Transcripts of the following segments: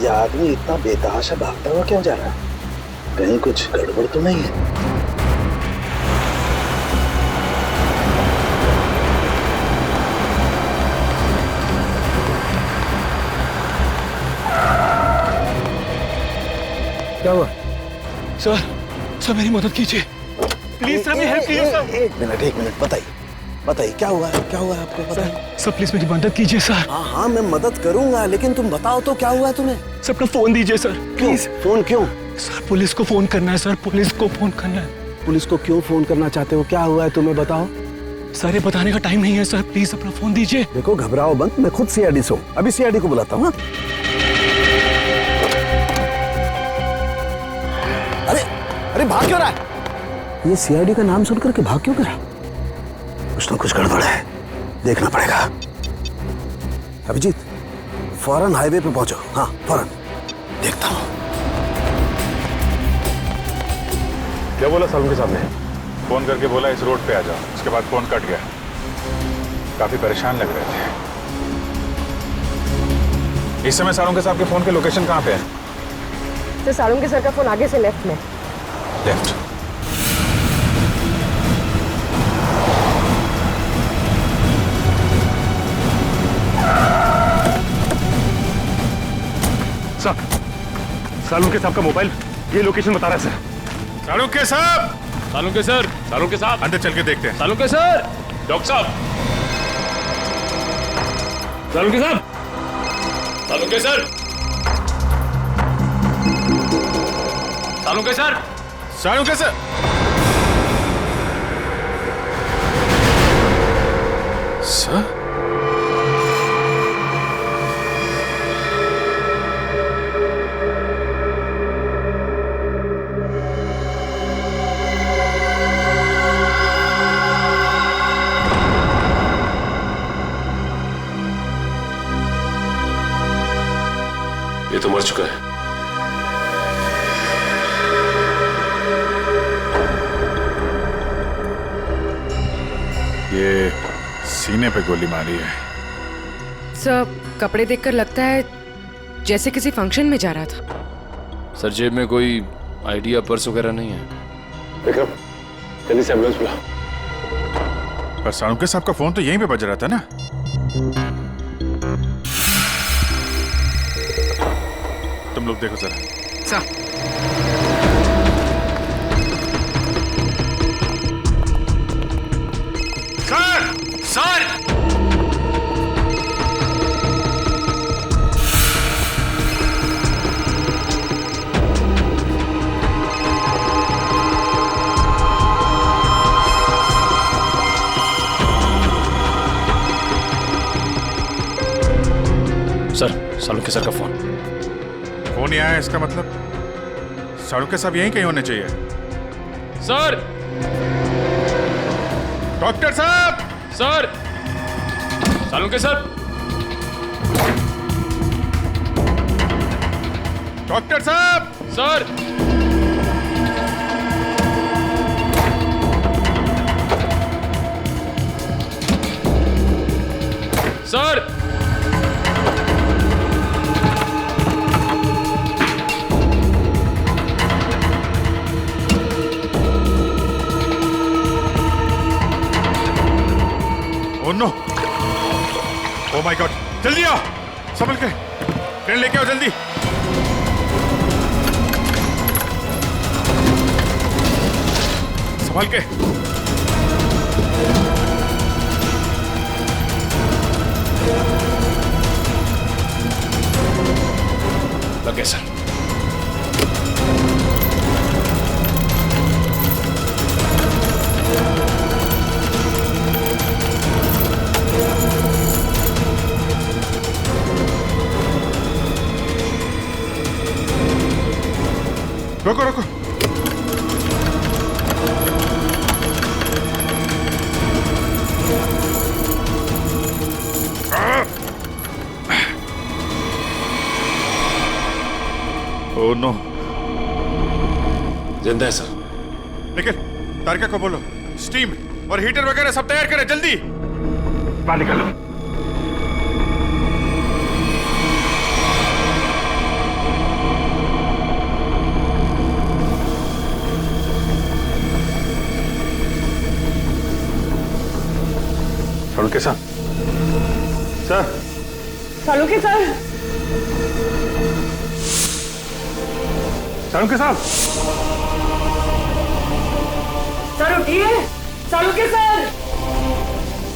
ये आदमी इतना बेतहाशा भागता हुआ क्यों जा रहा है? कहीं कुछ गड़बड़ तो नहीं है? क्या हुआ? सर मेरी मदद कीजिए प्लीज सर, मेरी हेल्प कीजिए सर। एक मिनट बताइए क्या हुआ है आपको? बताइए सर प्लीज मेरी मदद कीजिए सर। हाँ मैं मदद करूंगा, लेकिन तुम बताओ तो क्या हुआ है तुम्हें? सर अपना फोन दीजिए सर प्लीज। फोन क्यों? सर पुलिस को फोन करना है सर, पुलिस को फोन करना है। पुलिस को क्यों फोन करना चाहते हो? क्या हुआ है तुम्हें बताओ। सर ये बताने का टाइम नहीं है सर, प्लीज अपना फोन दीजिए। देखो घबराओ मत, मैं खुद सीआईडी से हूँ, अभी सीआईडी को बुलाता हूँ। अरे भाग क्यों रहा है? ये सीआईडी का नाम सुनकर के भाग क्यों रहा? कुछ ना कुछ गड़बड़ है, देखना पड़ेगा। अभिजीत फौरन हाईवे पे पहुंचो। हाँ फौरन, देखता हूँ। क्या बोला सालुंके साहब ने? फोन करके बोला इस रोड पे आ जाओ, उसके बाद फोन कट गया। काफी परेशान लग रहे थे। इस समय सालुंके साहब के फोन के लोकेशन कहाँ पे है? तो सालुंके सर का फोन आगे से लेफ्ट में। लेफ्ट। सालुंके साहब का मोबाइल ये लोकेशन बता रहा है सर। सालुंके साहब! सालुंके सर, सालुंके साहब अंदर चल के देखते हैं। सालुंके सर, डॉक्टर साहब, सालुंके साहब, Salunke sir, Salunke sir, Salunke sir! Sir? ये तो मर चुका है। ये सीने पे गोली मारी है। सर कपड़े देखकर लगता है जैसे किसी फंक्शन में जा रहा था। सर जेब में कोई आईडी या पर्स वगैरह नहीं है। विक्रम जल्दी से एम्बुलेंस बुला। पर सालुंके साहब का फोन तो यहीं पे बज रहा था ना? तुम लोग देखो जरा। Sir sir! Sir Salunke sir का फोन। फोन ही आया, इसका मतलब सालुंके साहब यहीं कहीं होने चाहिए। सर! डॉक्टर साहब! सर! सालुंके सर! डॉक्टर साहब! Sir! Sir! Oh no! Oh my god! जल्दी आओ, संभल के ट्रेन लेके आओ जल्दी। संभल के। लगे सर। रोको रोको। Oh no! जिंदा है सर। निखिल, तारिका को बोलो स्टीम और हीटर वगैरह सब तैयार करें जल्दी। बाहर निकालो। सालुंके साहब, सर। सालुंके सर। सालुंके साहब। सर उठिए, सालुंके सर।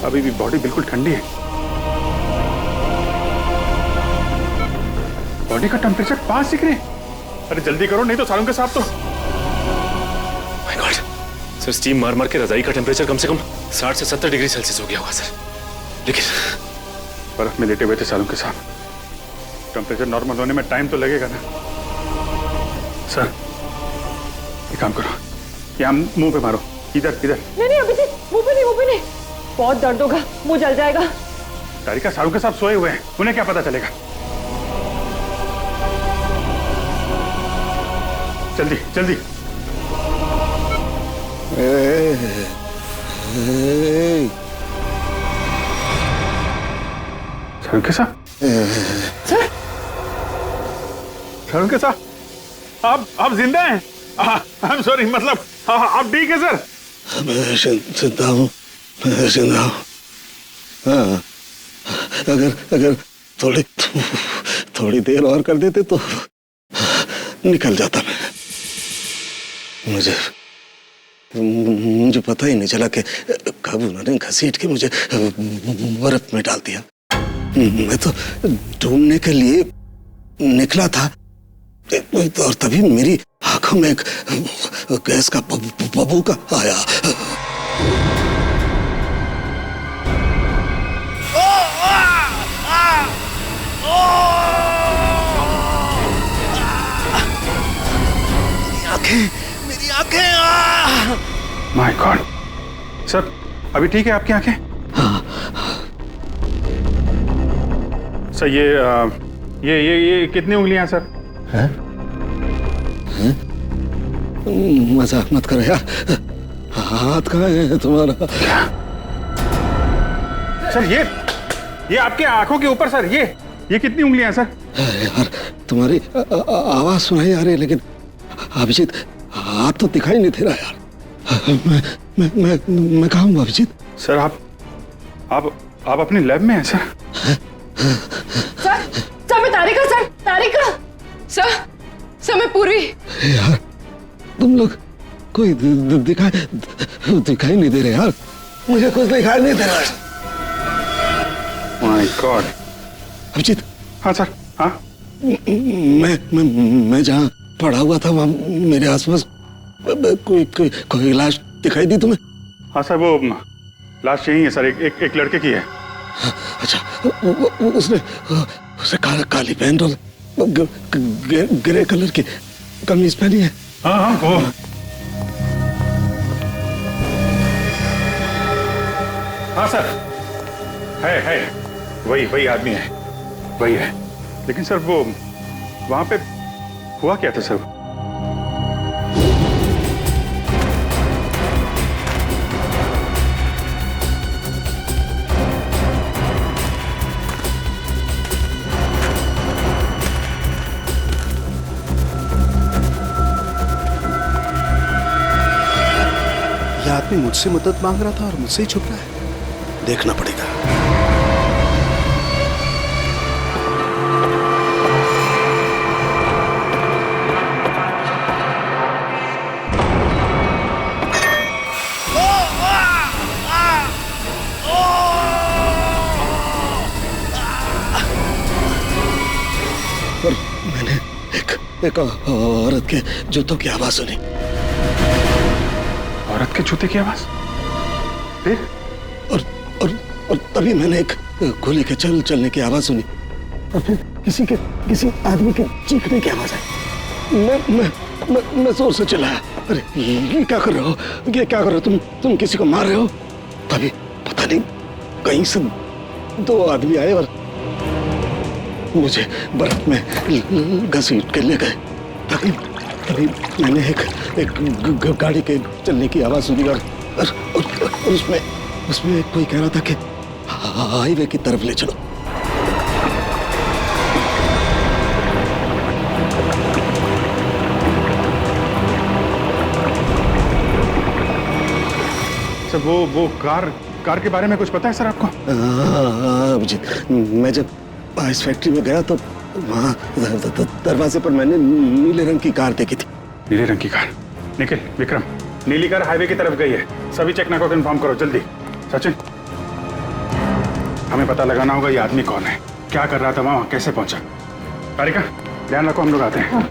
अभी भी बॉडी बिल्कुल ठंडी है। बॉडी का टेम्परेचर 5 डिग्री। अरे जल्दी करो, नहीं तो सालुंके साहब तो। माय गॉड सर, स्टीम मार मार के रजाई का टेम्परेचर कम से कम 60 से 70 डिग्री सेल्सियस हो गया होगा सर। लेकिन बर्फ में लेटे हुए थे सालुंके साहब, टेम्परेचर नॉर्मल होने में टाइम तो लगेगा ना। सर एक काम करो, यहाँ मुंह पे मारो, इधर इधर। नहीं अभी मुंह पे नहीं, बहुत दर्द होगा, मुंह जल जाएगा। तारिका, सालुंके साहब सोए हुए हैं, उन्हें क्या पता चलेगा। जल्दी जल्दी। सालुंके साहब। सर। सालुंके साहब, आप जिंदा हैं? आई एम सॉरी, मतलब आप ठीक है सर? मैं जिंदा हूँ, मैं जिंदा हूँ। हाँ, अगर थोड़ी देर और कर देते तो निकल जाता मैं। मुझे पता ही नहीं चला कि कब उन्होंने घसीट के मुझे बर्फ में डाल दिया। मैं तो ढूंढने के लिए निकला था और तभी मेरी आंखों में एक गैस का बबूका आया। मेरी आंखें। माय गॉड सर, अभी ठीक है आपकी आंखें? सर ये कितनी उंगलियां सर? हैं? मजाक मत करो यार, हाथ कहाँ है तुम्हारा? सर ये आपके आंखों के ऊपर सर, ये कितनी उंगलियां सर? यार तुम्हारी आवाज सुनाई आ रही है, लेकिन अभिजीत हाथ तो दिखाई नहीं दे रहा यार। मैं कहाँ हूँ अभिजीत? सर आप अपनी लैब में हैं सर? सर मैं तारिका। सर मैं पूर्वी। यार तुम लोग कोई दिखाई नहीं दे रहे यार, मुझे कुछ दिखाई नहीं दे रहा है। My god. अभिजीत। हाँ सर। हाँ मैं जहाँ पड़ा हुआ था वहाँ मेरे आसपास कोई लाश दिखाई दी तुम्हें? हाँ सर, वो लाश यही है सर, एक लड़के की है। अच्छा, उसने काली पैंट और ग्रे कलर की कमीज पहनी है। हाँ वो। हाँ सर, है वही आदमी है, वही है। लेकिन सर वो वहां पे हुआ क्या था सर? यह आदमी मुझसे मदद मांग रहा था और मुझसे ही छुप रहा है, देखना पड़ेगा। और मैंने एक औरत के जूतों की आवाज सुनी। औरत के जूते की आवाज? फिर? और तभी मैंने एक गोली के चलने की आवाज सुनी, और फिर किसी आदमी के चीखने की आवाज आई। मैं जोर से चिल्लाया, अरे ये क्या कर रहे हो, ये क्या कर रहे हो तुम किसी को मार रहे हो? तभी पता नहीं कहीं से दो आदमी आए और मुझे बर्फ में घसीट के ले गए। तभी मैंने एक गाड़ी के चलने की आवाज सुनी और उसमें कोई कह रहा था कि हाईवे की तरफ ले चलो। सर वो कार के बारे में कुछ पता है सर आपको? अभिजीत, मैं जब आइस फैक्ट्री में गया तो वहाँ दरवाजे पर मैंने नीले रंग की कार देखी थी। नीले रंग की कार? निखिल, विक्रम, नीली कार हाईवे की तरफ गई है। सभी चेकना को कंफर्म करो जल्दी। सचिन, हमें पता लगाना होगा ये आदमी कौन है, क्या कर रहा था वहाँ, कैसे पहुंचा। तारिका, ध्यान रखो, हम लोग आते हैं। हाँ।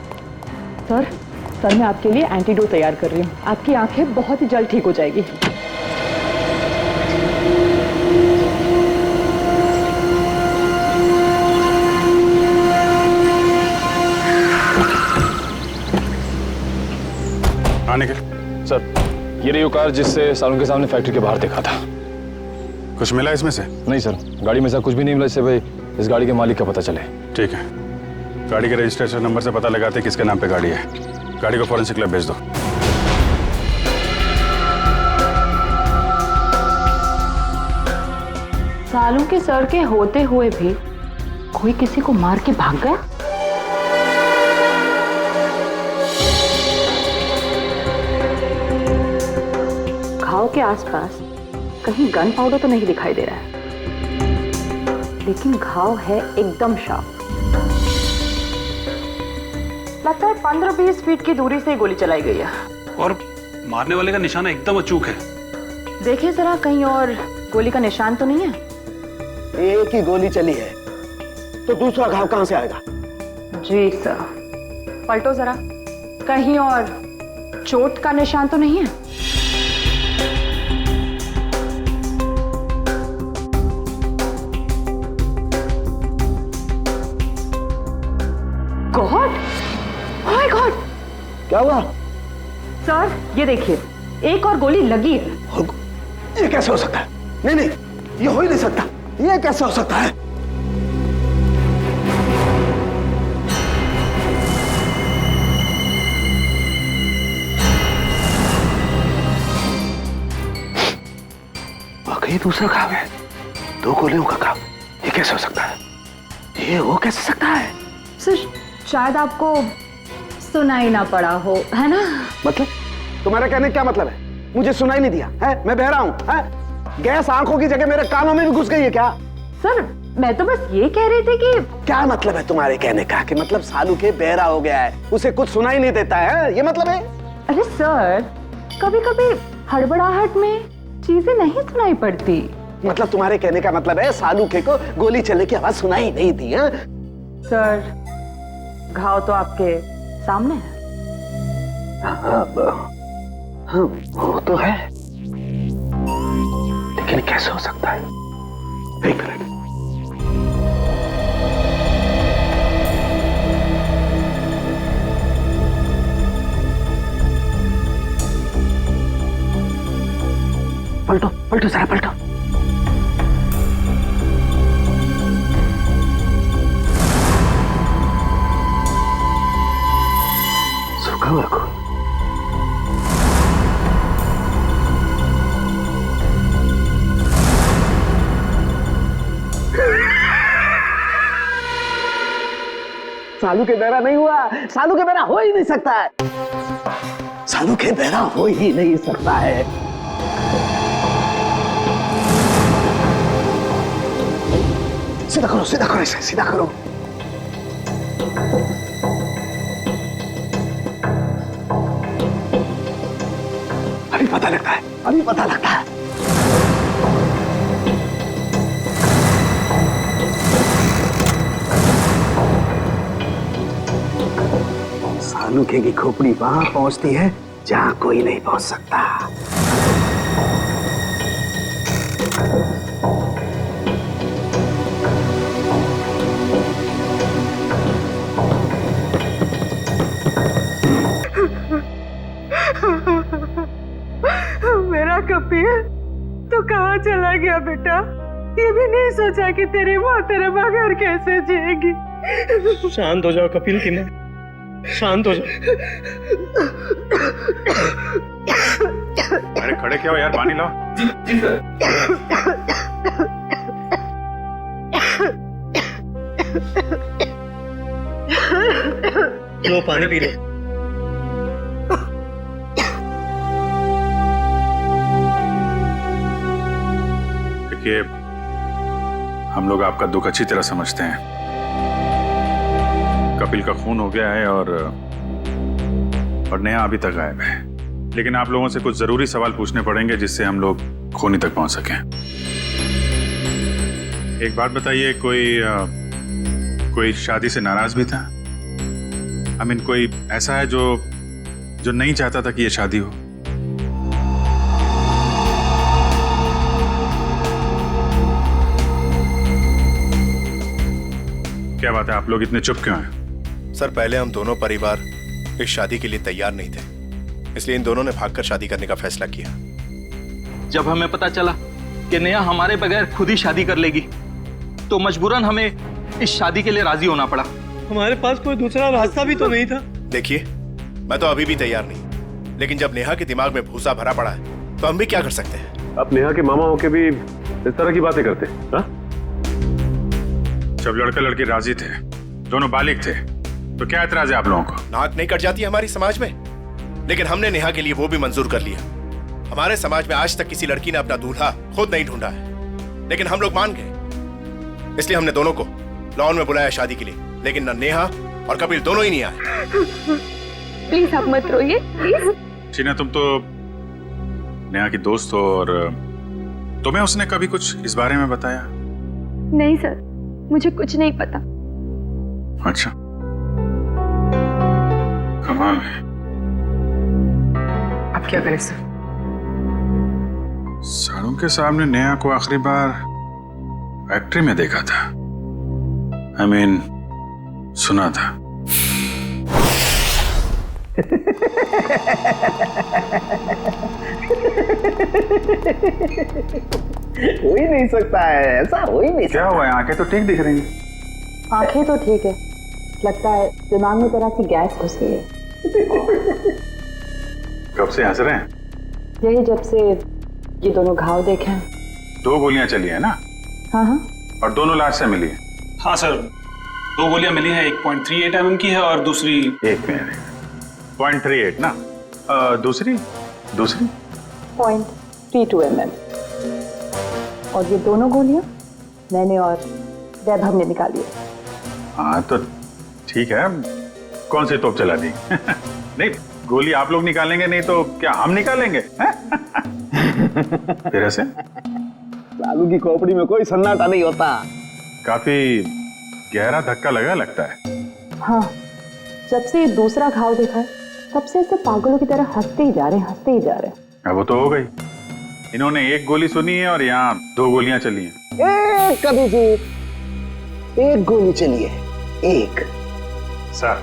सर मैं आपके लिए एंटीडोट तैयार कर रही हूँ। आपकी आंखें बहुत ही जल्द ठीक हो जाएगी। हाँ निखिल। सर, ये रही वो कार जिससे सालों के सामने फैक्ट्री के बाहर देखा था। कुछ मिला इसमें से? नहीं सर, गाड़ी में से कुछ भी नहीं मिला जिससे भाई इस गाड़ी के मालिक का पता चले। ठीक है, गाड़ी के रजिस्ट्रेशन नंबर से पता लगाते किसके नाम पे गाड़ी है। गाड़ी को फॉरेंसिक लैब भेज दो। सालों के सर के होते हुए भी कोई किसी को मार के भाग गया। घाव के आसपास कहीं गन पाउडर तो नहीं दिखाई दे रहा है, लेकिन घाव है एकदम शार्प। लगता है 15-20 फीट की दूरी से गोली चलाई गई है। और मारने वाले का निशाना एकदम अचूक है। देखिए जरा, कहीं और गोली का निशान तो नहीं है? एक ही गोली चली है तो दूसरा घाव कहां से आएगा? जी सर। पलटो जरा, कहीं और चोट का निशान तो नहीं है? गॉड, ओह माय गॉड, क्या हुआ? सर ये देखिए, एक और गोली लगी है। ये कैसे हो सकता है? नहीं नहीं, ये हो ही नहीं सकता। ये कैसे हो सकता है? वाकई दूसरा घाव है, 2 गोलियों का घाव। ये कैसे हो सकता है? ये हो कैसे सकता है? सर शायद आपको सुनाई ना पड़ा हो, है ना? मतलब तुम्हारा कहने का क्या मतलब है? मुझे सुनाई नहीं दिया है? मैं बहरा हूं है? गैस आंखों की जगह मेरे कानों में भी घुस गई है क्या? सर मैं तो बस ये कह रही थी कि क्या मतलब है तुम्हारे कहने का? कि मतलब सालू के बहरा हो गया है, उसे कुछ सुनाई नहीं देता है, ये मतलब है? अरे सर, कभी कभी हड़बड़ाहट में चीजें नहीं सुनाई पड़ती। मतलब तुम्हारे कहने का मतलब है सालू के को गोली चलने की आवाज सुनाई नहीं दी है? सर घाव तो आपके सामने है। हाँ, वो तो है, लेकिन कैसे हो सकता है? एक मिनट। पलटो पलटो जरा, पलटो। सूखा हुआ खून। सालू के बहरा नहीं हुआ। सालू के बहरा हो ही नहीं सकता है। सालू के बहरा हो ही नहीं सकता है। सीधा करो, सीधा करो, इसे सीधा करो। अभी पता लगता है, अभी पता लगता है। सालूके की खोपड़ी वहां पहुंचती है जहां कोई नहीं पहुंच सकता। मेरा कपिल तो कहाँ चला गया बेटा? ये भी नहीं सोचा कि तेरी माँ तेरे बगैर कैसे जिएगी। शांत हो जाओ कपिल की माँ, शांत हो जाओ। अरे खड़े क्या हो यार, पानी लाओ। जी सर। लो पानी पी लो। देखिए, हम लोग आपका दुख अच्छी तरह समझते हैं। कपिल का खून हो गया है और नेहा अभी तक गायब है। लेकिन आप लोगों से कुछ जरूरी सवाल पूछने पड़ेंगे जिससे हम लोग खूनी तक पहुंच सकें। एक बात बताइए, कोई शादी से नाराज भी था? आई मीन, कोई ऐसा है जो नहीं चाहता था कि ये शादी हो? क्या बात है, आप लोग इतने चुप क्यों हैं? सर, पहले हम दोनों परिवार इस शादी के लिए तैयार नहीं थे, इसलिए इन दोनों ने भागकर शादी करने का फैसला किया। जब हमें पता चला कि नेहा हमारे बगैर खुद ही शादी कर लेगी, तो मजबूरन हमें इस शादी के लिए राजी होना पड़ा। हमारे पास कोई दूसरा रास्ता भी तो नहीं था। देखिए, मैं तो अभी भी तैयार नहीं, लेकिन जब नेहा के दिमाग में भूसा भरा पड़ा है तो हम भी क्या कर सकते हैं? आप नेहा के मामा होके भी इस तरह की बातें करते हैं? हाँ? जब लड़का लड़की राजी थे, दोनों बालिग थे, तो क्या एतराज है आप लोगों को? नाक नहीं कट जाती हमारी समाज में? लेकिन हमने नेहा के लिए वो भी मंजूर कर लिया। हमारे समाज में आज तक किसी लड़की ने अपना दूल्हा खुद नहीं ढूंढा है, लेकिन हम लोग मान गए, इसलिए हमने दोनों को लॉन में बुलाया शादी के लिए। लेकिन न नेहा और कपिल दोनों ही नहीं आए। प्लीज आप मत रोइए, प्लीज। शीना, तुम तो नेहा की दोस्त हो, और तुम्हें उसने कभी कुछ इस बारे में बताया? नहीं सर, मुझे कुछ नहीं पता। अच्छा, कमाल है। अब क्या करें सर? साड़ू के सामने नेहा को आखिरी बार फैक्ट्री में देखा था। आई मीन, सुना था। हो ही नहीं सकता है, ऐसा हो ही नहीं। क्या हुआ है? आंखें तो ठीक दिख रही हैं। आंखें तो ठीक है, लगता है दिमाग में तरह सी गैस घुस गई है। कब से हंस रहे हैं? यही जब से ये दोनों घाव देखे हैं। 2 गोलियां चली है ना? हाँ हाँ। और दोनों लाश से मिली है? हाँ सर, 2 गोलियां मिली हैं, 1.38 mm की है और दूसरी 1.38 ना? दूसरी 0.32 mm। और ये दोनों गोलियां मैंने और वैभव ने निकाली है। हाँ तो ठीक है, कौन सी तोप चला दी? नहीं, गोली आप लोग निकालेंगे नहीं तो क्या हम निकालेंगे? फिर ऐसे लालू की खोपड़ी में कोई सन्नाटा नहीं होता। काफी गहरा धक्का लगा लगता है। हाँ, जब से ये दूसरा घाव देखा है तब से ऐसे पागलों की तरह हंसते ही जा रहे हैं। अब वो तो हो गई, इन्होंने 1 गोली सुनी है और यहाँ 2 गोलियां चली हैं। कभी जी 1 गोली चली है, 1। सर,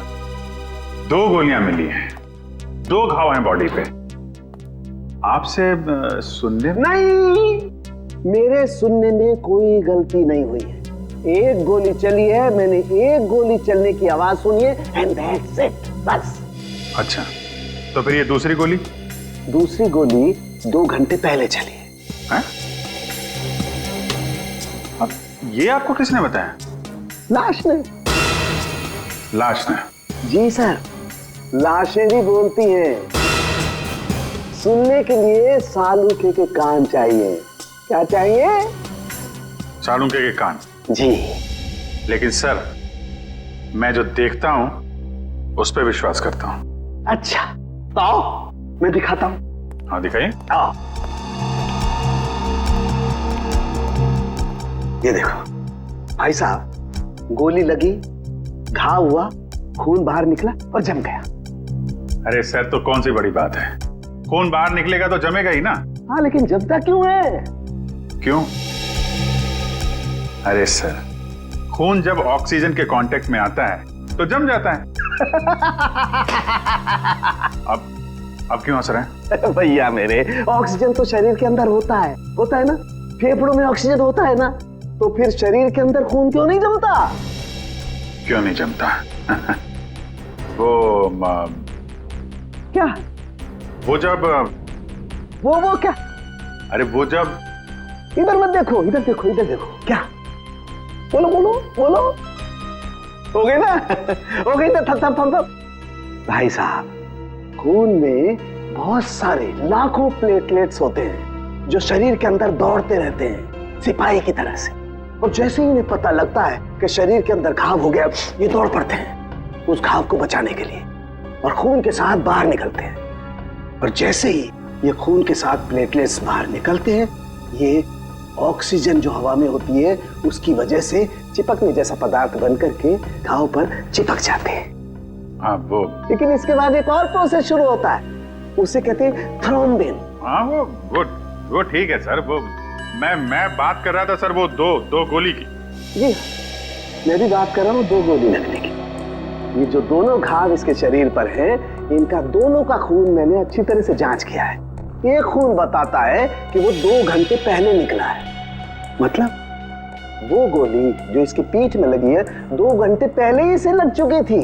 2 गोलियां मिली हैं, 2 घाव हैं बॉडी पे। आपसे सुनने नहीं, मेरे सुनने में कोई गलती नहीं हुई है। 1 गोली चली है, मैंने 1 गोली चलने की आवाज सुनी है, एंड दैट्स इट, बस। अच्छा, तो फिर ये दूसरी गोली? दूसरी गोली 2 घंटे पहले चली है। अब ये आपको किसने बताया? लाश ने। लाश ने? जी सर, लाशें भी बोलती हैं। सुनने के लिए सालूके के कान चाहिए। क्या चाहिए? सालूके के कान? जी। लेकिन सर, मैं जो देखता हूं उस पर विश्वास करता हूं। अच्छा, तो आओ मैं दिखाता हूं। हाँ, दिखाइए। आओ, ये देखो भाई साहब, गोली लगी, घाव हुआ, खून बाहर निकला और जम गया। अरे सर, तो कौन सी बड़ी बात है? खून बाहर निकलेगा तो जमेगा ही ना। हाँ, लेकिन जमता क्यों है? क्यों? अरे सर, खून जब ऑक्सीजन के कांटेक्ट में आता है तो जम जाता है। अब क्यों हंस रहे हैं? भैया मेरे, ऑक्सीजन तो शरीर के अंदर होता है ना? फेफड़ों में ऑक्सीजन होता है ना, तो फिर शरीर के अंदर खून क्यों नहीं जमता? क्यों नहीं जमता? वो क्या? वो जब वो क्या? अरे वो जब, इधर मत देखो, इधर देखो। क्या? बोलो। हो गई ना? हो गई ना? थप। भाई साहब, खून में बहुत सारे लाखों प्लेटलेट्स होते हैं जो शरीर के अंदर दौड़ते रहते हैं, सिपाही की तरह से। और जैसे ही इन्हें पता लगता है कि शरीर के अंदर घाव हो गया, ये दौड़ पड़ते हैं उस घाव को बचाने के लिए और खून के साथ बाहर निकलते हैं। और जैसे ही ये खून के साथ प्लेटलेट्स बाहर निकलते हैं, ये ऑक्सीजन जो हवा में होती है उसकी वजह से चिपकने जैसा पदार्थ बन करके घाव पर चिपक जाते हैं। हाँ वो, लेकिन इसके बाद एक और प्रोसेस शुरू होता है, उसे कहते हैं थ्रोम्बिन। हाँ वो ठीक है सर। वो मैं बात कर रहा था सर, वो दो गोली की। जी मैं भी बात कर रहा हूँ 2 गोली लगने की। ये जो दोनों घाव इसके शरीर पर हैं, इनका दोनों का खून मैंने अच्छी तरह से जांच किया है। एक खून बताता है कि वो 2 घंटे पहले निकला है। मतलब वो गोली जो इसकी पीठ में लगी है 2 घंटे पहले ही इसे लग चुकी थी।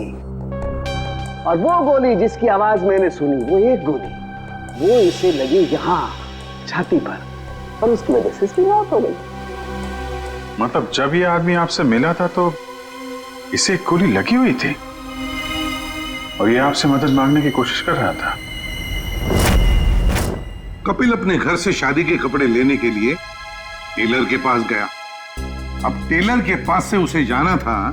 और वो गोली जिसकी आवाज मैंने सुनी, वो एक गोली वो इसे लगी यहाँ छाती पर, और उसकी वजह से इसकी मौत हो गई। मतलब जब ये आदमी आपसे मिला था तो इसे एक गोली लगी हुई थी और ये आपसे मदद मांगने की कोशिश कर रहा था। कपिल अपने घर से शादी के कपड़े लेने के लिए टेलर के पास गया। अब टेलर के पास से उसे जाना था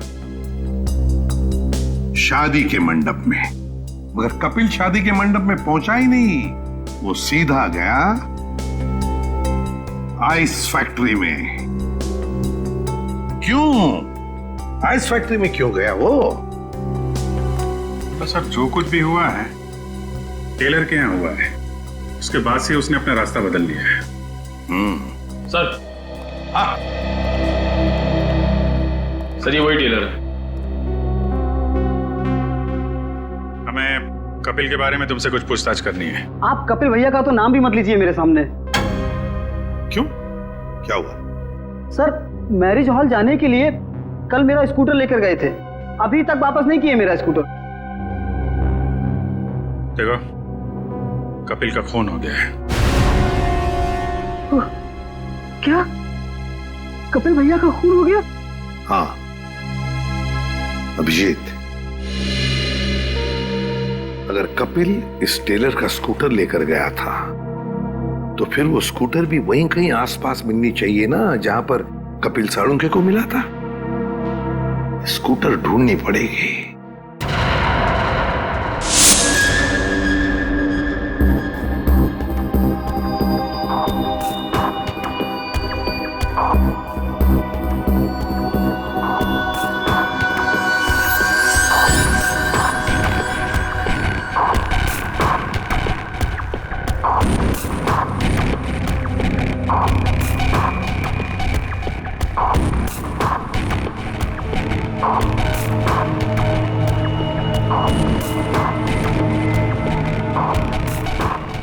शादी के मंडप में, मगर कपिल शादी के मंडप में पहुंचा ही नहीं। वो सीधा गया आइस फैक्ट्री में। क्यों आइस फैक्ट्री में क्यों गया वो? तो सर जो कुछ भी हुआ है टेलर के यहाँ हुआ है, उसके बाद से उसने अपना रास्ता बदल लिया है। सर सर ये वही टेलर है। हमें कपिल के बारे में तुमसे कुछ पूछताछ करनी है। आप कपिल भैया का तो नाम भी मत लीजिए मेरे सामने। क्यों, क्या हुआ? सर मैरिज हॉल जाने के लिए कल मेरा स्कूटर लेकर गए थे, अभी तक वापस नहीं किए मेरा स्कूटर। देखो कपिल का खून हो गया है। क्या कपिल भैया का खून हो गया? हाँ अभिजीत, अगर कपिल इस टेलर का स्कूटर लेकर गया था तो फिर वो स्कूटर भी वहीं कहीं आसपास मिलनी चाहिए ना जहां पर कपिल साळुंखे को मिला था। स्कूटर ढूंढनी पड़ेगी।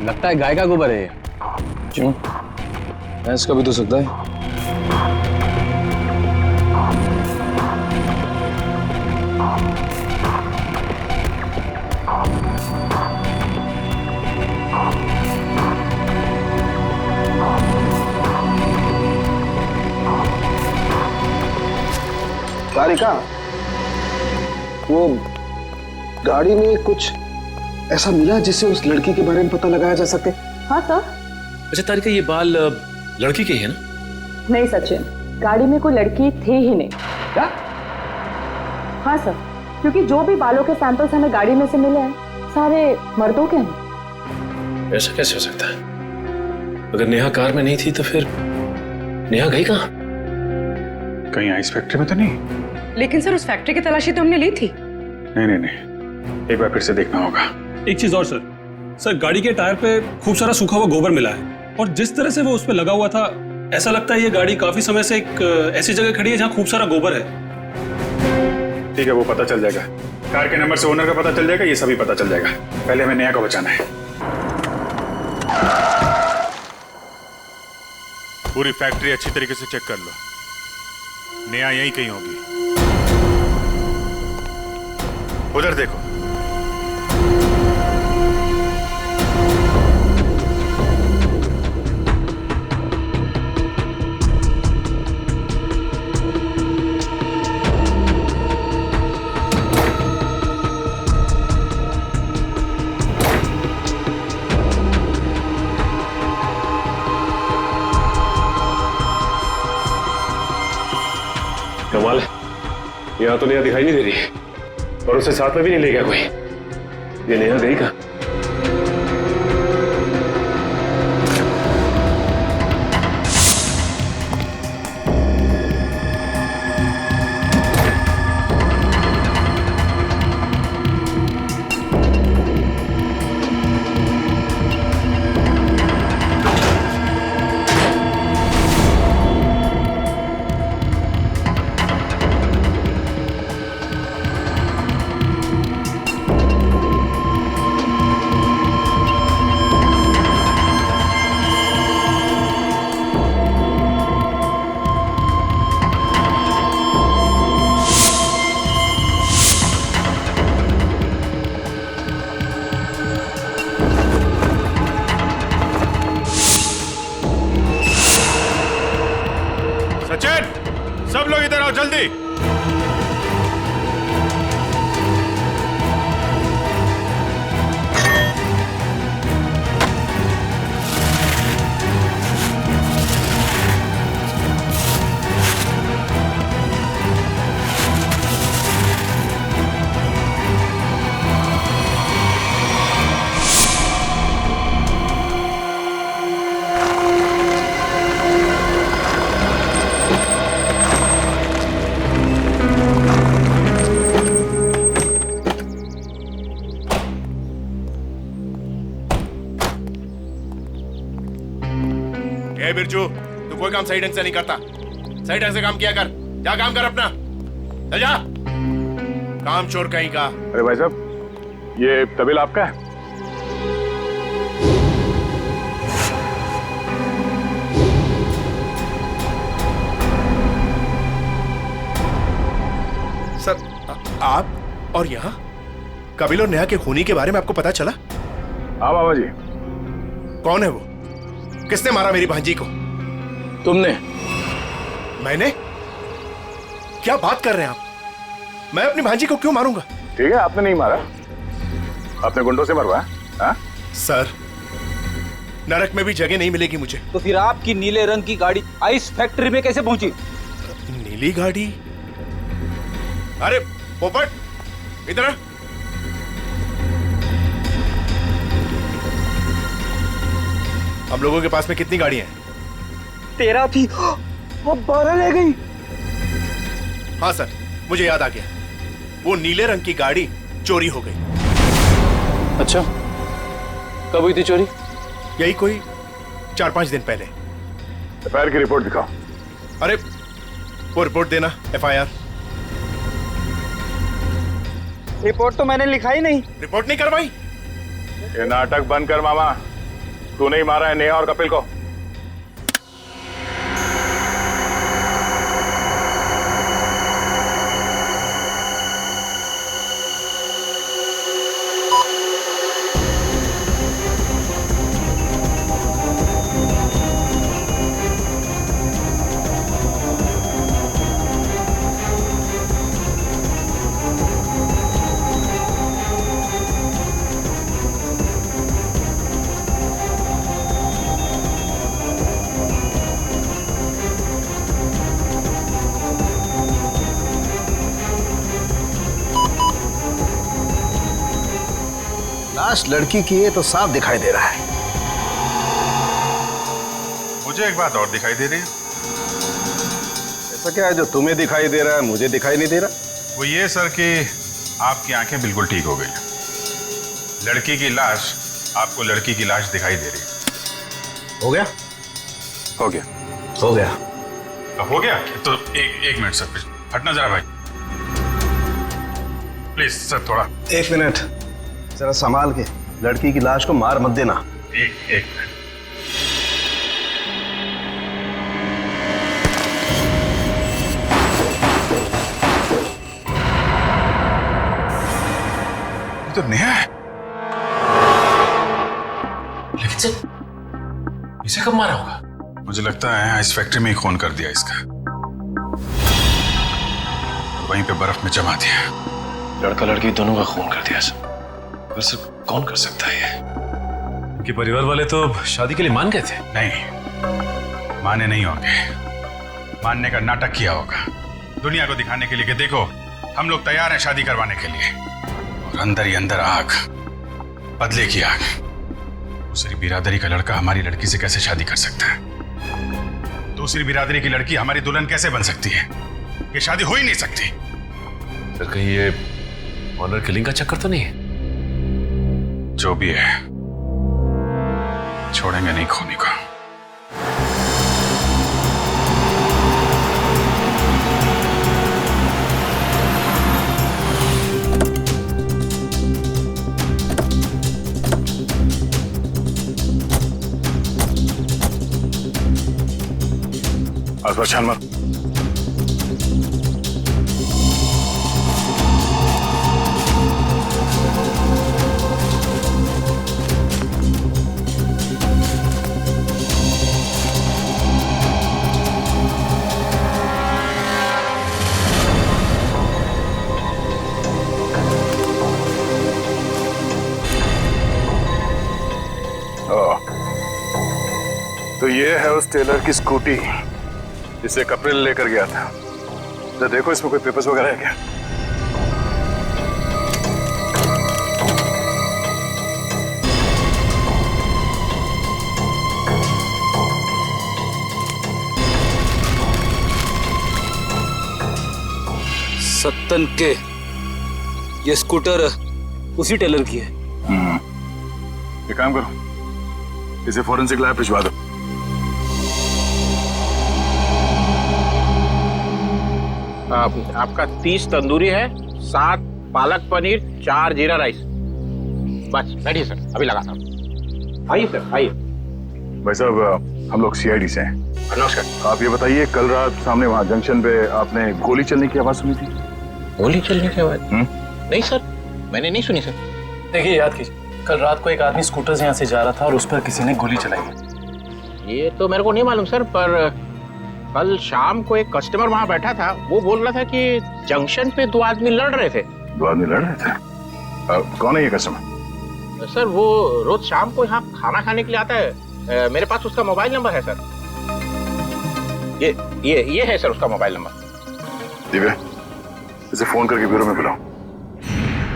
लगता है गाय का गोबर है। क्यों, भैंस का भी तो सकता है। तारिका, वो गाड़ी में कुछ ऐसा मिला जिससे उस लड़की के बारे में पता लगाया जा सके? हाँ सर। अच्छा तारिका, ये बाल लड़की के ही है ना? नहीं सचिन, गाड़ी में कोई लड़की थी ही नहीं। क्या? हाँ सर, क्योंकि जो भी बालों के सैंपल्स हमें गाड़ी में से मिले हैं सारे मर्दों के हैं। ऐसा कैसे हो सकता है? अगर नेहा कार में नहीं थी तो फिर नेहा गई कहाँ? कहीं आइस फैक्ट्री में तो नहीं? लेकिन सर उस फैक्ट्री की तलाशी तो हमने ली थी। नहीं, एक बार फिर से देखना होगा। एक चीज और सर गाड़ी के टायर पे खूब सारा सूखा हुआ गोबर मिला है और जिस तरह से वो उस पे लगा हुआ था ऐसा लगता है ये गाड़ी काफी समय से एक ऐसी जगह खड़ी है जहाँ खूब सारा गोबर है। ठीक है, वो पता चल जाएगा। कार के नंबर से ओनर का पता चल जाएगा, ये सभी पता चल जाएगा। पहले हमें नेहा को बचाना है। पूरी फैक्ट्री अच्छी तरीके से चेक कर लो, नेहा यहीं कहीं होगी। उधर देखो। यहाँ तो नेहा दिखाई नहीं दे रही और उसे साथ में भी नहीं ले गया कोई। ये नेहा गई कहाँ? सब लोग इधर आओ जल्दी। बिरजू, तू कोई काम सही ढंग से नहीं करता। सही ढंग से काम किया कर। जा काम कर अपना। चल जा। काम चोर कहीं का। अरे भाई साहब, ये तबेल आपका है? सर, आप और यहाँ कपिल और नेहा के खूनी के बारे में आपको पता चला? हाँ बाबा जी। कौन है वो? किसने मारा मेरी भांजी को? तुमने। मैंने? क्या बात कर रहे हैं आप? मैं अपनी भांजी को क्यों मारूंगा? ठीक है, आपने नहीं मारा, आपने गुंडों से मरवाया। हाँ? सर, नरक में भी जगह नहीं मिलेगी मुझे। तो फिर आपकी नीले रंग की गाड़ी आइस फैक्ट्री में कैसे पहुंची? नीली गाड़ी? अरे पोपट, इधर आ। हम लोगों के पास में कितनी गाड़ियां हैं? 13 थी, वो 12 ले गई। हाँ सर, मुझे याद आ गया। वो नीले रंग की गाड़ी चोरी हो गई। अच्छा, कब हुई थी चोरी? यही कोई 4-5 दिन पहले। एफआईआर की रिपोर्ट दिखाओ। अरे वो रिपोर्ट देना। एफआईआर रिपोर्ट तो मैंने लिखा ही नहीं। रिपोर्ट नहीं करवाई? ये नाटक बंद कर मामा। तू नहीं मारा है नेहा और कपिल को? लाश लड़की की है तो साफ दिखाई दे रहा है। मुझे एक बात और दिखाई दे रही है। ऐसा क्या है जो तुम्हें दिखाई दे रहा है, मुझे दिखाई नहीं दे रहा? वो ये सर कि आपकी आंखें बिल्कुल ठीक हो गई। लड़की की लाश आपको लड़की की लाश दिखाई दे रही है। हो गया? हो गया। हो गया। हो गया तो एक मिनट सर, प्लीज हटना जरा भाई, प्लीज सर थोड़ा। 1 मिनट जरा संभाल के, लड़की की लाश को मार मत देना। एक मिनट। ये तो नेहा है। लेकिन सर, इसे कब मारा होगा? मुझे लगता है इस फैक्ट्री में ही खून कर दिया इसका, वहीं पे बर्फ में जमा दिया। लड़का लड़की दोनों का खून कर दिया सर। पर सर, कौन कर सकता है ये? उनके परिवार वाले तो शादी के लिए मान गए थे। नहीं, माने नहीं होंगे। मानने का नाटक किया होगा दुनिया को दिखाने के लिए कि देखो हम लोग तैयार हैं शादी करवाने के लिए। और अंदर ही अंदर आग, बदले की आग। दूसरी बिरादरी का लड़का हमारी लड़की से कैसे शादी कर सकता है? दूसरी बिरादरी की लड़की हमारी दुल्हन कैसे बन सकती है? ये शादी हो ही नहीं सकती। सर कहीं ये ऑनर किलिंग का चक्कर तो नहीं है? जो भी है, छोड़ेंगे नहीं खोनी को। आसपास छान मार। तो ये है उस टेलर की स्कूटी जिसे कपिल लेकर गया था। तो देखो इसमें कोई पेपर्स वगैरह है क्या? सत्तन के ये स्कूटर उसी टेलर की है। एक काम करो, इसे फोरेंसिक लैब भिजवा दो। आपका 30 तंदूरी है, 7 पालक पनीर, 4 जीरा राइस। बस बैठिए सर, अभी लगाता हूँ। आइए सर, आइए। भाई साहब, हम लोग सीआईडी से हैं। नमस्कार। आप ये बताइए, कल रात सामने वहाँ जंक्शन पे आपने गोली चलने की आवाज सुनी थी? गोली चलने की आवाज? नहीं सर, मैंने नहीं सुनी सर। देखिए, याद कीजिए, कल रात को एक आदमी स्कूटर से यहाँ से जा रहा था और उस पर किसी ने गोली चलाई। ये तो मेरे को नहीं मालूम सर, पर कल शाम को एक कस्टमर वहाँ बैठा था, वो बोल रहा था कि जंक्शन पे 2 आदमी लड़ रहे थे। 2 आदमी लड़ रहे थे? कौन है ये कस्टमर? सर वो रोज शाम को यहाँ खाना खाने के लिए आता है। मेरे पास उसका मोबाइल नंबर है सर। ये है सर उसका मोबाइल नंबर। दिव्या, इसे फोन करके ब्यूरो में बुलाओ।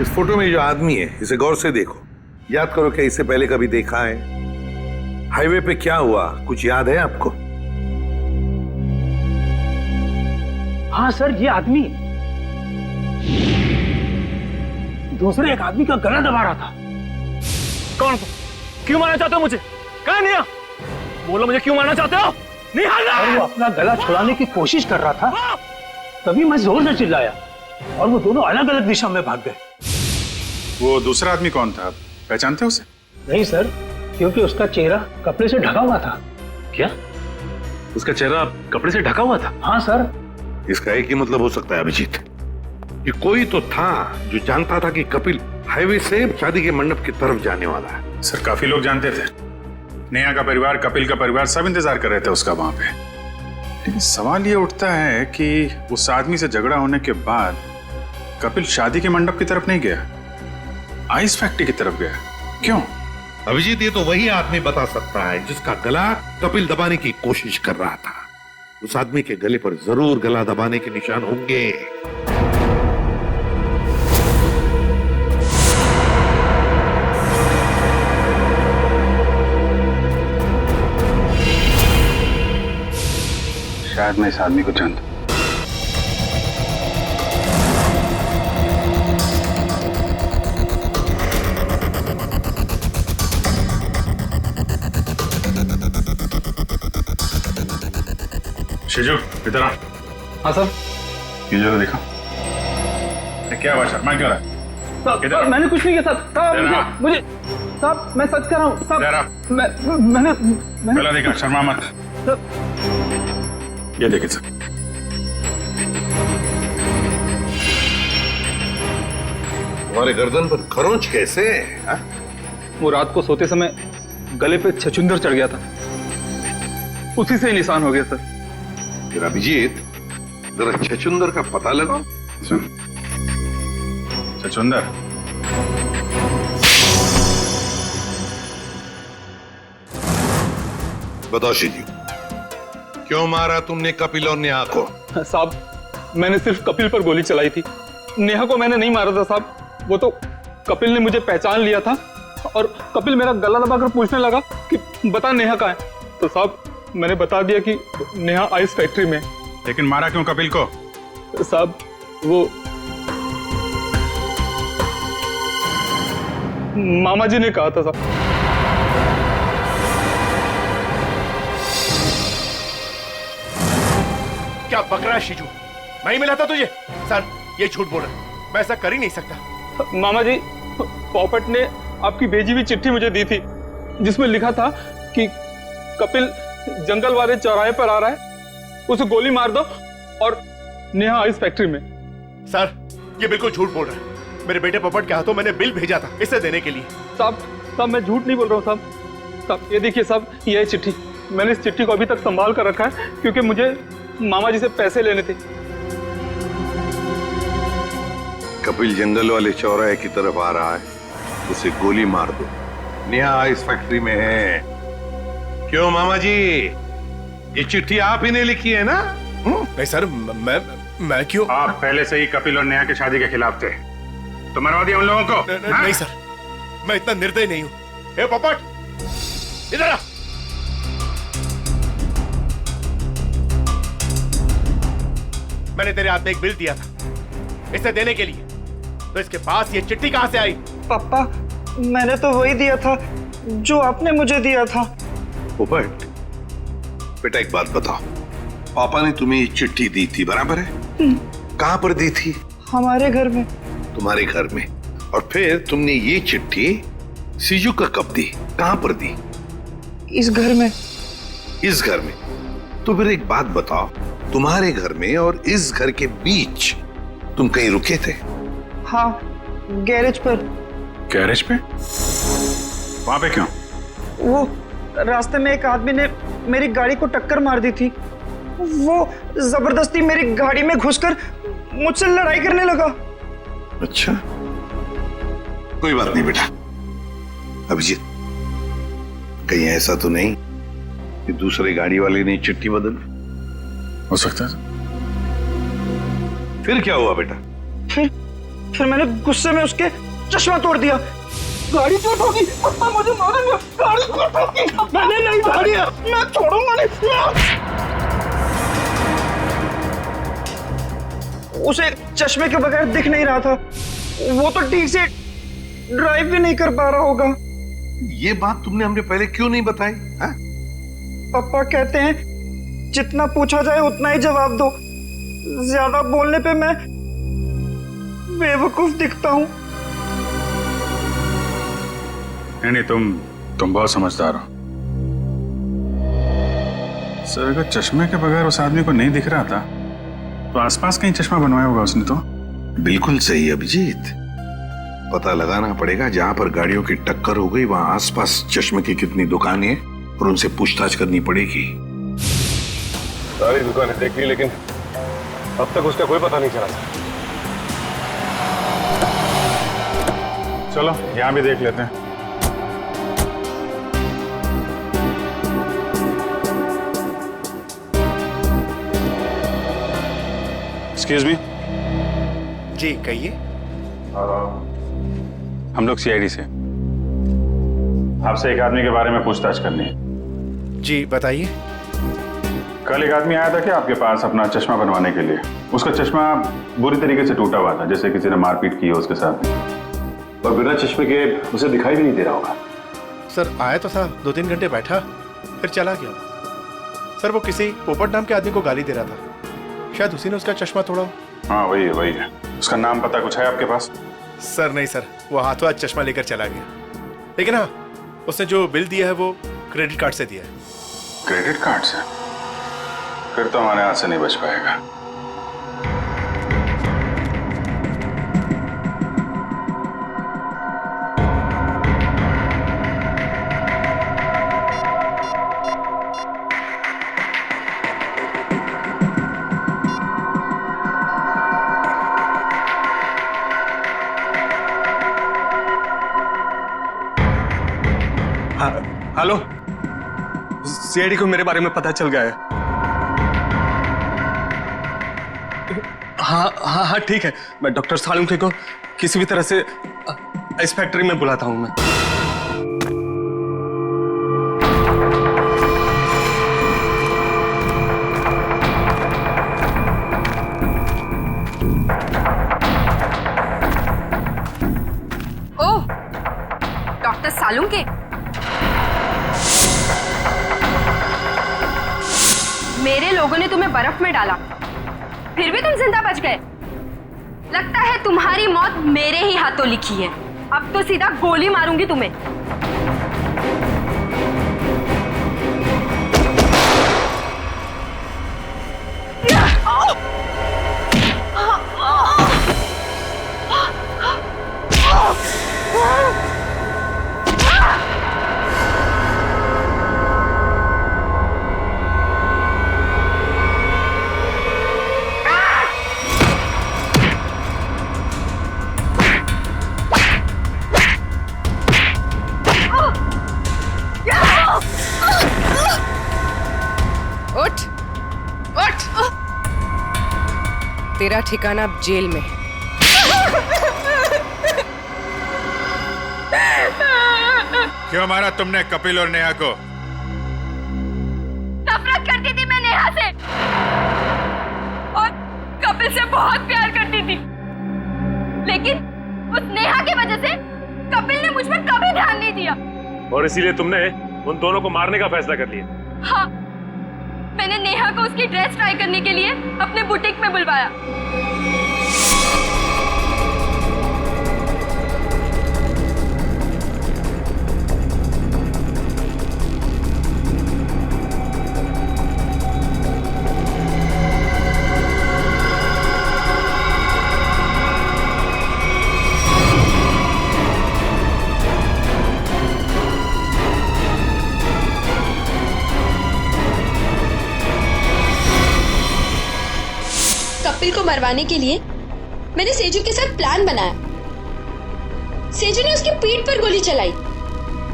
इस फोटो में जो आदमी है, इसे गौर से देखो। याद करो क्या इसे पहले कभी देखा है? हाईवे पे क्या हुआ, कुछ याद है आपको? हाँ सर, ये आदमी दूसरे एक आदमी का गला दबा रहा था। कौन? क्यों मारना चाहते हो मुझे? कहाँ निया? बोलो, मुझे क्यों मारना चाहते हो? नहीं हाल। और वो अपना गला छुड़ाने की कोशिश कर रहा था, तभी मैं जोर से चिल्लाया और वो दोनों अलग अलग दिशा में भाग गए। वो दूसरा आदमी कौन था, पहचानते हो उसे? नहीं सर, क्योंकि उसका चेहरा कपड़े से ढका हुआ था। क्या? उसका चेहरा कपड़े से ढका हुआ था? हाँ सर। इसका एक ही मतलब हो सकता है अभिजीत, कि कोई तो था जो जानता था कि कपिल हाईवे से शादी के मंडप की तरफ जाने वाला है। सर काफी लोग जानते थे। नेहा का परिवार, कपिल का परिवार, सब इंतजार कर रहे थे उसका वहां पे। लेकिन सवाल ये उठता है कि उस आदमी से झगड़ा होने के बाद कपिल शादी के मंडप की तरफ नहीं गया, आइस फैक्ट्री की तरफ गया। क्यों? अभिजीत, ये तो वही आदमी बता सकता है जिसका गला कपिल दबाने की कोशिश कर रहा था। उस आदमी के गले पर जरूर गला दबाने के निशान होंगे। शायद मैं इस आदमी को जानता हूं। शिजू, इधर आ। हाँ सर। ये जरा देखो। क्या हुआ, शर्मा क्यों रहा है? साहब, मैंने कुछ नहीं किया साहब। मुझे साहब, मैं सच कह रहा हूँ साहब। मैंने पहला देखा, शर्मा मत। ये देखे सर, तुम्हारे गर्दन पर खरोंच कैसे? वो रात को सोते समय गले पे छछुंदर चढ़ गया था, उसी से निशान हो गया सर। फिर अभिजीत, जरा छछुंदर का पता लगाओ। छछुंदर? बताओ शिजू, क्यों मारा तुमने कपिल और नेहा को? साहब, मैंने सिर्फ कपिल पर गोली चलाई थी। नेहा को मैंने नहीं मारा था साहब, वो तो कपिल ने मुझे पहचान लिया था और कपिल मेरा गला दबाकर पूछने लगा कि बता नेहा कहाँ है। तो साहब मैंने बता दिया कि नेहा आइस फैक्ट्री में। लेकिन मारा क्यों कपिल को? साहब वो मामा जी ने कहा था साहब। क्या बक रहा है शीजू? नहीं मिला था तुझे? सर ये झूठ बोल रहा है, मैं ऐसा कर ही नहीं सकता। मामा जी, पॉपट ने आपकी भेजी हुई चिट्ठी मुझे दी थी जिसमें लिखा था कि कपिल जंगल वाले चौराहे पर आ रहा है, उसे गोली मार दो और नेहा आइस फैक्ट्री में। सर ये बिल्कुल झूठ बोल रहा है। मेरे बेटे पॉपट के हाथों मैंने बिल भेजा था इसे देने के लिए। साहब मैं झूठ नहीं बोल रहा हूँ साहब। साहब ये देखिए साहब, ये चिट्ठी, मैंने इस चिट्ठी को अभी तक संभाल कर रखा है क्योंकि मुझे मामा जी से पैसे लेने थे। कपिल जंगल वाले चौराहे की तरफ आ रहा है, उसे गोली मार दो। नेहा आइस फैक्ट्री में है। क्यों मामा जी, ये चिट्ठी आप ही ने लिखी है ना? नहीं सर, मैं क्यों? आप पहले से ही कपिल और नेहा की शादी के खिलाफ थे, तो मरवा दिया उन लोगों को। नहीं सर, मैं इतना निर्दयी नहीं हूं। ए पॉपट, इधर आ। मैंने तेरे हाथ में एक बिल दिया था इसे देने के लिए, तो इसके पास ये चिट्ठी कहां से आई? पापा मैंने तो वही दिया था जो आपने मुझे दिया था। पोपट बेटा एक बात बताओ, पापा ने तुम्हें ये चिट्ठी दी थी बराबर है? कहां पर दी थी? हमारे घर में। तुम्हारे घर में? और फिर तुमने ये चिट्ठी सीजू का कब दी, कहां पर दी? इस घर में। इस घर में? तो फिर एक बात बताओ, तुम्हारे घर में और इस घर के बीच तुम कहीं रुके थे? हाँ, गैरेज पर। गैरेज पे? वहां पे क्यों? वो रास्ते में एक आदमी ने मेरी गाड़ी को टक्कर मार दी थी। वो जबरदस्ती मेरी गाड़ी में घुसकर मुझसे लड़ाई करने लगा। अच्छा, कोई बात नहीं बेटा। अभिजीत, कहीं ऐसा तो नहीं कि दूसरे गाड़ी वाले ने चिट्ठी बदल? हो सकता है। फिर क्या हुआ बेटा? फिर मैंने गुस्से में उसके चश्मा तोड़ दिया। गाड़ी क्यों ठोकी? पापा मुझे मारेंगे। गाड़ी क्यों ठोकी? मैंने नहीं गाड़ी है, मैं छोड़ूंगा नहीं। उसे चश्मे के बगैर दिख नहीं रहा था, वो तो ठीक से ड्राइव भी नहीं कर पा रहा होगा। ये बात तुमने हमने पहले क्यों नहीं बताई? हा? पापा कहते हैं जितना पूछा जाए उतना ही जवाब दो, ज्यादा बोलने पे मैं बेवकूफ दिखता हूँ। नहीं, तुम बहुत समझदार हो सर। अगर चश्मे के बगैर उस आदमी को नहीं दिख रहा था तो आसपास कहीं चश्मा बनवाया होगा उसने। तो बिल्कुल सही अभिजीत, पता लगाना पड़ेगा जहां पर गाड़ियों की टक्कर हो गई वहां आसपास चश्मे की कितनी दुकानें हैं और उनसे पूछताछ करनी पड़ेगी। सारी दुकानें देख ली लेकिन अब तक उसका कोई पता नहीं चला। चलो यहां भी देख लेते हैं। Excuse me. जी कहिए। हम लोग सीआईडी से, आपसे एक आदमी के बारे में पूछताछ करनी है। जी बताइए। कल एक आदमी आया था कि आपके पास अपना चश्मा बनवाने के लिए। उसका चश्मा बुरी तरीके से टूटा हुआ था, जैसे किसी ने मारपीट की हो उसके साथ, और बिना चश्मे के उसे दिखाई भी नहीं दे रहा होगा। सर आया तो था, 2-3 घंटे बैठा फिर चला गया। सर वो किसी पोपट नाम के आदमी को गाली दे रहा था, शायद उसी ने उसका चश्मा तोड़ा। हाँ वही है। उसका नाम पता कुछ है आपके पास? सर नहीं सर, वो हाथों हाथ चश्मा लेकर चला गया। लेकिन हाँ, उसने जो बिल दिया है वो क्रेडिट कार्ड से दिया है। क्रेडिट कार्ड से? फिर तो हमारे हाथ से नहीं बच पाएगा। हेलो, सीआईडी को मेरे बारे में पता चल गया है। हाँ हाँ हाँ ठीक है, मैं डॉक्टर सालुंखे को किसी भी तरह से इस फैक्ट्री में बुलाता हूँ मैं। ओह, डॉक्टर सालुंखे। मेरे लोगों ने तुम्हें बर्फ में डाला, फिर भी तुम जिंदा बच गए। लगता है तुम्हारी मौत मेरे ही हाथों लिखी है। अब तो सीधा गोली मारूंगी तुम्हें। उठ, उठ। तेरा ठिकाना अब जेल में। क्यों मारा तुमने कपिल और नेहा को? नफरत करती थी मैं नेहा से और कपिल से बहुत प्यार करती थी, लेकिन उस नेहा की वजह से कपिल ने मुझ पर कभी ध्यान नहीं दिया और इसीलिए तुमने उन दोनों को मारने का फैसला कर लिया। हाँ, मैंने नेहा को उसकी ड्रेस ट्राई करने के लिए अपने बुटीक में बुलवाया। कपिल को मरवाने के लिए मैंने सेजू के साथ प्लान बनाया। सेजू ने उसकी पीठ पर गोली चलाई,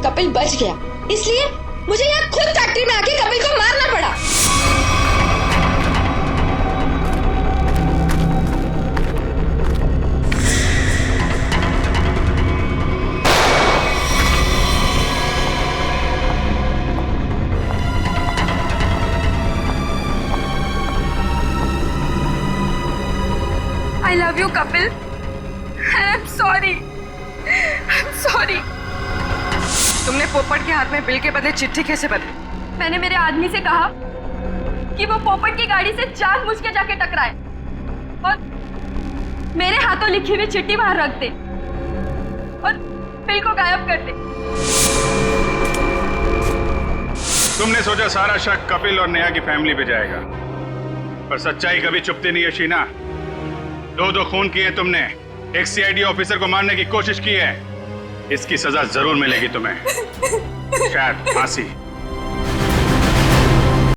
कपिल बच गया, इसलिए मुझे यहाँ खुद फैक्ट्री में आके कपिल को मारना पड़ा। I love you, Kapil. And I'm sorry. I'm sorry. तुमने पोपट के हाथ में बिल के बदले चिट्ठी कैसे बदली? मैंने मेरे आदमी से कहा कि वो पोपट की गाड़ी से जानबूझ के जाके टकराए और मेरे हाथों लिखी हुई चिट्ठी बाहर रख दे और बिल को गायब कर दे। तुमने सोचा सारा शक कपिल और नेहा की फैमिली पे जाएगा, पर सच्चाई कभी चुपती नहीं है शीना। दो खून किए तुमने, एक सीआईडी ऑफिसर को मारने की कोशिश की है, इसकी सजा जरूर मिलेगी तुम्हें, शायद फांसी।